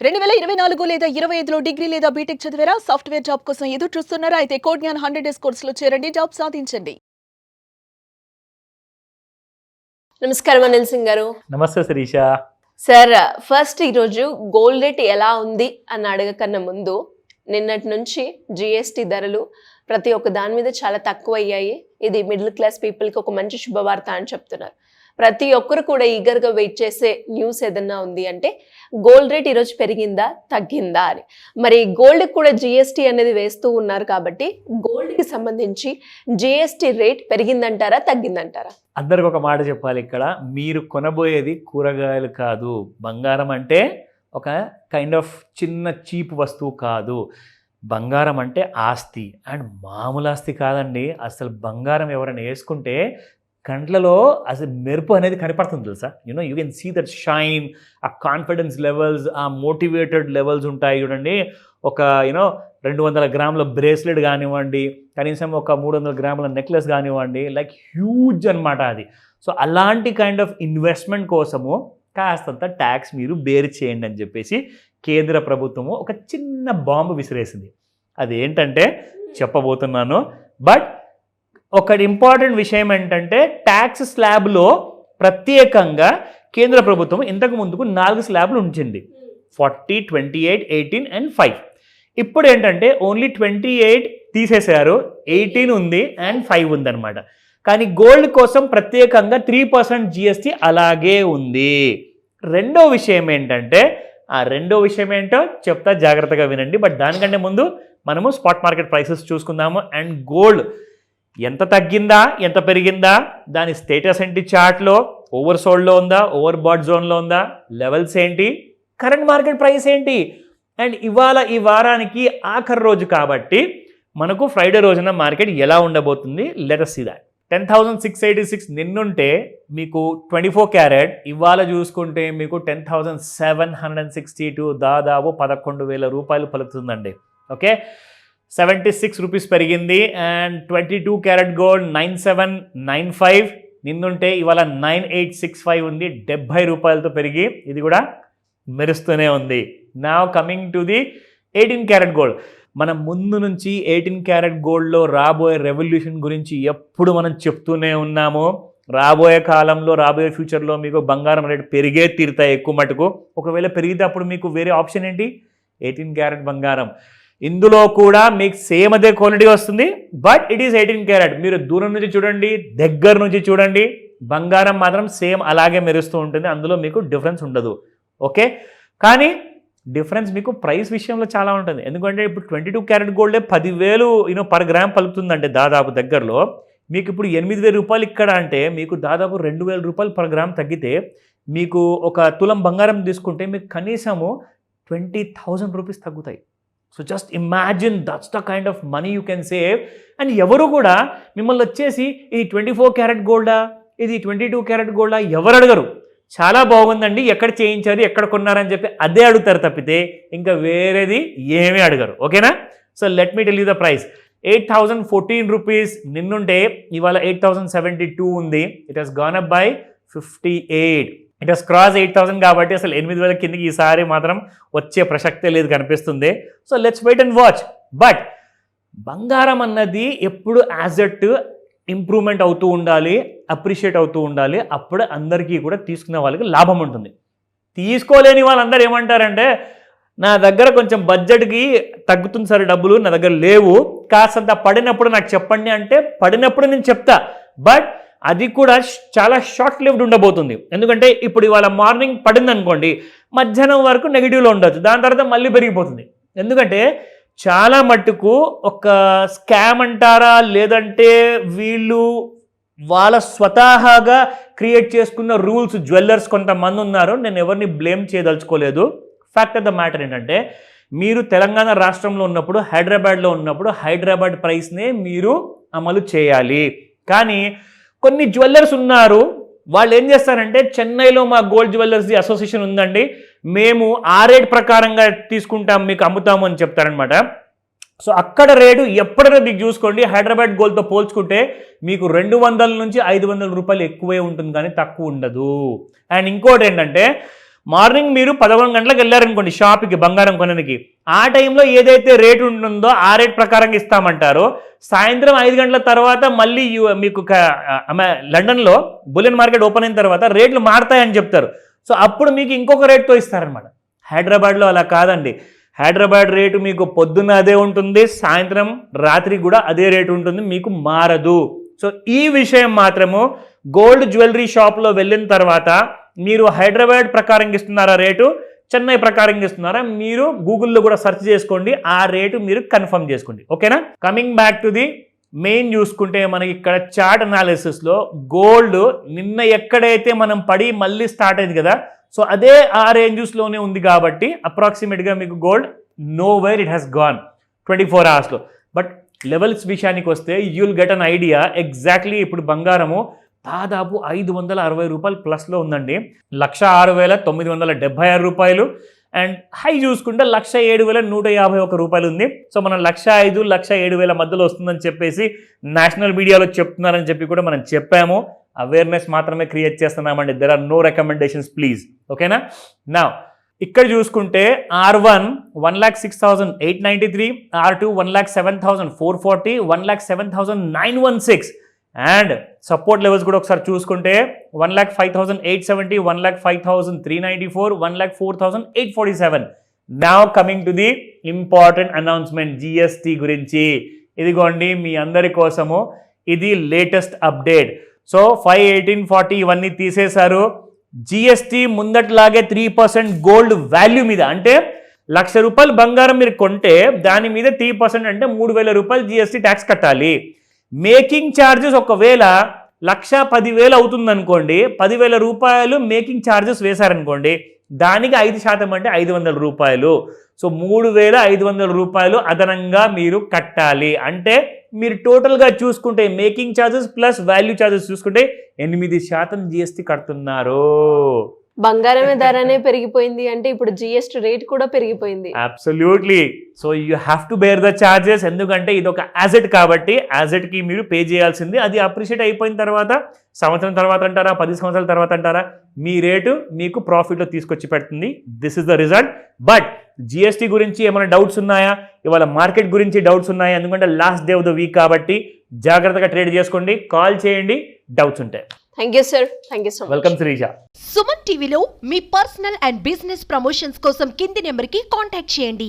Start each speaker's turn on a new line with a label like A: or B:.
A: 2024 లేదా 25లో డిగ్రీ లేదా బీటెక్ చదివారా? సాఫ్ట్‌వేర్ జాబ్ కోసం ఎదురు చూస్తున్నారా? అయితే కోడ్ జ్ఞాన్ 100 డేస్ కోర్సులో చేరండి, జాబ్ సాధించండి.
B: నమస్కారం అనిల్ సింగ్ గారు.
C: నమస్తే శిరీష.
B: సార్, ఫస్ట్ ఈరోజు గోల్డ్ రేట్ ఎలా ఉంది అని అడగకన్నా ముందు, నిన్నటి నుంచి జిఎస్టీ ధరలు ప్రతి ఒక్క దాని మీద చాలా తక్కువ అయ్యాయి. ఇది మిడిల్ క్లాస్ పీపుల్కి ఒక మంచి శుభవార్త అని చెప్తున్నారు. ప్రతి ఒక్కరు కూడా ఈగర్గా వెయిట్ చేసే న్యూస్ ఏదన్నా ఉంది అంటే గోల్డ్ రేట్ ఈరోజు పెరిగిందా తగ్గిందా అని. మరి గోల్డ్కి కూడా జిఎస్టీ అనేది వేస్తూ ఉన్నారు కాబట్టి గోల్డ్కి సంబంధించి జిఎస్టీ రేట్ పెరిగిందంటారా తగ్గిందంటారా?
C: అందరికి ఒక మాట చెప్పాలి, ఇక్కడ మీరు కొనబోయేది కూరగాయలు కాదు, బంగారం అంటే ఒక కైండ్ ఆఫ్ చిన్న చీప్ వస్తువు కాదు. బంగారం అంటే ఆస్తి, అండ్ మామూలు ఆస్తి కాదండి. అసలు బంగారం ఎవరైనా వేసుకుంటే కంట్లలో అసలు మెరుపు అనేది కనపడుతుంది తెలుసా. You can see that shine, ఆ కాన్ఫిడెన్స్ లెవెల్స్, ఆ మోటివేటెడ్ లెవెల్స్ ఉంటాయి చూడండి. ఒక 200 గ్రాముల బ్రేస్లెట్ కానివ్వండి, కనీసం ఒక 300 గ్రాముల నెక్లెస్ కానివ్వండి, లైక్ హ్యూజ్ అనమాట అది. సో అలాంటి కైండ్ ఆఫ్ ఇన్వెస్ట్మెంట్ కోసము కాస్తంత ట్యాక్స్ మీరు బేర్ చేయండి అని చెప్పేసి కేంద్ర ప్రభుత్వము ఒక చిన్న బాంబు విసిరేసింది. అది ఏంటంటే చెప్పబోతున్నాను. బట్ ఒకటి ఇంపార్టెంట్ విషయం ఏంటంటే, ట్యాక్స్ స్లాబ్లో ప్రత్యేకంగా కేంద్ర ప్రభుత్వం ఇంతకు ముందుకు 4 స్లాబ్లు ఉంచింది, 40, 28, 18 అండ్ 5. ఇప్పుడు ఏంటంటే ఓన్లీ 28 తీసేశారు, 18 ఉంది అండ్ 5 ఉందన్నమాట. కానీ గోల్డ్ కోసం ప్రత్యేకంగా 3% జిఎస్టీ అలాగే ఉంది. రెండో విషయం ఏంటంటే, ఆ రెండో విషయం ఏంటో చెప్తా, జాగ్రత్తగా వినండి. బట్ దానికంటే ముందు మనము స్పాట్ మార్కెట్ ప్రైసెస్ చూసుకుందాము. అండ్ గోల్డ్ ఎంత తగ్గిందా ఎంత పెరిగిందా, దాని స్టేటస్ ఏంటి, చార్ట్లో ఓవర్ సోల్డ్లో ఉందా, ఓవర్ బాట్ జోన్లో ఉందా, లెవెల్స్ ఏంటి, కరెంట్ మార్కెట్ ప్రైస్ ఏంటి. అండ్ ఇవాళ ఈ వారానికి ఆఖరి రోజు కాబట్టి మనకు ఫ్రైడే రోజున మార్కెట్ ఎలా ఉండబోతుంది, లెట్ us see that. 10,686 నిన్నుంటే మీకు 24 క్యారెట్, ఇవాళ చూసుకుంటే మీకు 10,762, దాదాపు 11,000 రూపాయలు పలుకుతుందండి. ఓకే, 76 రూపీస్ పెరిగింది. అండ్ 22 క్యారెట్ గోల్డ్ 9795 నిన్నుంటే ఇవాళ 9865 ఉంది, 70 రూపాయలతో పెరిగి ఇది కూడా మెరుస్తూనే ఉంది. నా coming to the 18 carat gold. మనం ముందు నుంచి 18 క్యారెట్ గోల్డ్లో రాబోయే రెవల్యూషన్ గురించి ఎప్పుడు మనం చెప్తూనే ఉన్నాము. రాబోయే కాలంలో, రాబోయే ఫ్యూచర్లో మీకు బంగారం రేటు పెరిగే తీరుతాయి ఎక్కువ మటుకు. ఒకవేళ పెరిగితే అప్పుడు మీకు వేరే ఆప్షన్ ఏంటి, 18 క్యారెట్ బంగారం. ఇందులో కూడా మీకు సేమ్ అదే క్వాలిటీ వస్తుంది, బట్ ఇట్ ఈస్ 18 క్యారెట్. మీరు దూరం నుంచి చూడండి, దగ్గర నుంచి చూడండి, బంగారం మాత్రం సేమ్ అలాగే మెరుస్తూ ఉంటుంది, అందులో మీకు డిఫరెన్స్ ఉండదు. ఓకే, కానీ డిఫరెన్స్ మీకు ప్రైస్ విషయంలో చాలా ఉంటుంది. ఎందుకంటే ఇప్పుడు 22 క్యారెట్ గోల్డే 10,000 పర్ గ్రామ్ పలుకుతుందంటే దాదాపు దగ్గరలో, మీకు ఇప్పుడు 8,000 రూపాయలు ఇక్కడ అంటే మీకు దాదాపు 2,000 రూపాయలు పర్ గ్రామ్ తగ్గితే, మీకు ఒక తులం బంగారం తీసుకుంటే మీకు కనీసము 20,000 రూపీస్ తగ్గుతాయి. So just imagine, that's the kind of money you can save. And ఎవరు కూడా మిమ్మల్ని వచ్చేసి ఇది 24 క్యారెట్ గోల్డా, ఇది 22 క్యారెట్ గోల్డా ఎవరు అడగరు. చాలా బాగుందండి, ఎక్కడ చేయించారు, ఎక్కడ కొన్నారని చెప్పి అదే అడుగుతారు తప్పితే ఇంకా వేరేది ఏమీ అడగరు. ఓకేనా? So let me tell you the price. 8,014 rupees నిన్నుంటే ఇవాళ 8,072 ఉంది. It has gone up by 58. It has cross 8,000 కాబట్టి అసలు 8,000 కిందకి ఈసారి మాత్రం వచ్చే ప్రసక్తే లేదు కనిపిస్తుంది. So let's wait and watch. But బంగారం అన్నది ఎప్పుడు యాజెట్ ఇంప్రూవ్మెంట్ అవుతూ ఉండాలి, అప్రిషియేట్ అవుతూ ఉండాలి. అప్పుడు అందరికీ కూడా తీసుకునే వాళ్ళకి లాభం ఉంటుంది. తీసుకోలేని వాళ్ళందరూ ఏమంటారంటే, నా దగ్గర కొంచెం బడ్జెట్కి తగ్గుతుంది సార్ డబ్బులు, నా దగ్గర లేవు, కాస్తంత పడినప్పుడు నాకు చెప్పండి అంటే పడినప్పుడు నేను చెప్తా. బట్ అది కూడా చాలా షార్ట్ లివ్డ్ ఉండబోతుంది. ఎందుకంటే ఇప్పుడు ఇవాళ మార్నింగ్ పడింది అనుకోండి, మధ్యాహ్నం వరకు నెగిటివ్లో ఉండొచ్చు, దాని తర్వాత మళ్ళీ పెరిగిపోతుంది. ఎందుకంటే చాలా మట్టుకు ఒక స్కామ్ అంటారా, లేదంటే వీళ్ళు వాళ్ళ స్వతహాగా క్రియేట్ చేసుకున్న రూల్స్, జ్యువెల్లర్స్ కొంతమంది ఉన్నారు. నేను ఎవరిని బ్లేమ్ చేయదలుచుకోలేదు. ఫ్యాక్ట్ ఆఫ్ ద మ్యాటర్ ఏంటంటే, మీరు తెలంగాణ రాష్ట్రంలో ఉన్నప్పుడు, హైదరాబాద్లో ఉన్నప్పుడు హైదరాబాద్ ప్రైస్నే మీరు అమలు చేయాలి. కానీ కొన్ని జ్యువెల్లర్స్ ఉన్నారు, వాళ్ళు ఏం చేస్తారంటే, చెన్నైలో మా గోల్డ్ జ్యువెల్లర్స్ది అసోసియేషన్ ఉందండి, మేము ఆ రేట్ ప్రకారంగా తీసుకుంటాం, మీకు అమ్ముతాము అని చెప్తారనమాట. సో అక్కడ రేటు ఎప్పుడైనా మీకు చూసుకోండి, హైదరాబాద్ గోల్డ్తో పోల్చుకుంటే మీకు 200 నుంచి 500 రూపాయలు ఎక్కువే ఉంటుంది, కానీ తక్కువ ఉండదు. అండ్ ఇంకోటి ఏంటంటే, మార్నింగ్ మీరు 11 గంటలకు వెళ్ళారనుకోండి షాప్కి బంగారం కొనడానికి, ఆ టైంలో ఏదైతే రేట్ ఉంటుందో ఆ రేట్ ప్రకారంగా ఇస్తామంటారు. సాయంత్రం 5 గంటల తర్వాత మళ్ళీ మీకు లండన్లో బులియన్ మార్కెట్ ఓపెన్ అయిన తర్వాత రేట్లు మారుతాయని చెప్తారు. సో అప్పుడు మీకు ఇంకొక రేట్తో ఇస్తారనమాట. హైదరాబాద్లో అలా కాదండి. హైదరాబాద్ రేటు మీకు పొద్దున్న అదే ఉంటుంది, సాయంత్రం రాత్రి కూడా అదే రేటు ఉంటుంది, మీకు మారదు. సో ఈ విషయం మాత్రము గోల్డ్ జ్యువెలరీ షాప్లో వెళ్ళిన తర్వాత మీరు హైదరాబాద్ ప్రకారం ఇస్తున్నారా రేటు, చెన్నై ప్రకారం ఇస్తున్నారా, మీరు గూగుల్లో కూడా సెర్చ్ చేసుకోండి, ఆ రేటు మీరు కన్ఫర్మ్ చేసుకోండి. ఓకేనా? Coming back to the main చూసుకుంటే మనకి ఇక్కడ చార్ట్ అనాలిసిస్లో గోల్డ్ నిన్న ఎక్కడైతే మనం పడి మళ్ళీ స్టార్ట్ అయింది కదా, సో అదే ఆ రేంజెస్లోనే ఉంది కాబట్టి అప్రాక్సిమేట్గా మీకు gold know where it has gone 24 అవర్స్లో. బట్ లెవెల్స్ విషయానికి వస్తే you'll get an idea. Exactly ఇప్పుడు బంగారము దాదాపు 560 రూపాయలు ప్లస్లో ఉందండి. 106,976 రూపాయలు. అండ్ హై చూసుకుంటే 107,151 రూపాయలు ఉంది. సో మనం 105,000 107,000 మధ్యలో వస్తుందని చెప్పేసి నేషనల్ మీడియాలో చెప్తున్నారని చెప్పి కూడా మనం చెప్పాము. అవేర్నెస్ మాత్రమే క్రియేట్ చేస్తున్నామండి. There are no recommendations please. ఓకేనా? నా ఇక్కడ చూసుకుంటే R1 1,06,893, R2 1,07,440, 1,07,916 and support levels కూడా ఒకసారి చూసుకుంటే 1,05,870, 1,05,394, 1,04,847. Now coming to the important announcement GST గురించి. ఇదిగోండి మీ అందరి కోసము ఇది లేటెస్ట్ అప్డేట్. సో 5,1840 ఇవన్నీ తీసేశారు. GST ముందట్లాగే 3% గోల్డ్ వాల్యూ మీద, అంటే 1,00,000 రూపాయలు బంగారం మీరు కొంటే దాని మీద 3% అంటే 3,000 రూపాయలు GST ట్యాక్స్ కట్టాలి. మేకింగ్ ఛార్జెస్ ఒకవేళ 1,10,000 అవుతుంది అనుకోండి, 10,000 రూపాయలు మేకింగ్ ఛార్జెస్ వేశారనుకోండి, దానికి 5% అంటే 500 రూపాయలు. సో 3,500 రూపాయలు అదనంగా మీరు కట్టాలి. అంటే మీరు టోటల్గా చూసుకుంటే making charges plus value charges చూసుకుంటే 8% GST కడుతున్నారు.
B: బంగారమే ధరనే పెరిగిపోయింది అంటే ఇప్పుడు GST రేట్ కూడా పెరిగిపోయింది.
C: Absolutely. So you have to bear the charges. ఎందుకంటే ఇది ఒక యాసెట్ కాబట్టి యాసెట్కి మీరు పే చేయాల్సింది. అది అప్రిషియేట్ అయిపోయిన తర్వాత సంవత్సరం తర్వాత అంటారా, 10 సంవత్సరాల తర్వాత అంటారా, మీ రేటు మీకు ప్రాఫిట్లో తీసుకొచ్చి పెడుతుంది. This is the result. But GST గురించి ఏమైనా డౌట్స్ ఉన్నాయా, ఇవాళ మార్కెట్ గురించి డౌట్స్ ఉన్నాయా? ఎందుకంటే last day of the week కాబట్టి జాగ్రత్తగా ట్రేడ్ చేసుకోండి, కాల్ చేయండి డౌట్స్ ఉంటాయి.
B: Thank you sir. Thank you so much.
C: Welcome Sreeja.
D: Suman టీవీలో మీ పర్సనల్ అండ్ బిజినెస్ ప్రమోషన్స్ కోసం కింది నెంబర్కి కాంటాక్ట్ చేయండి.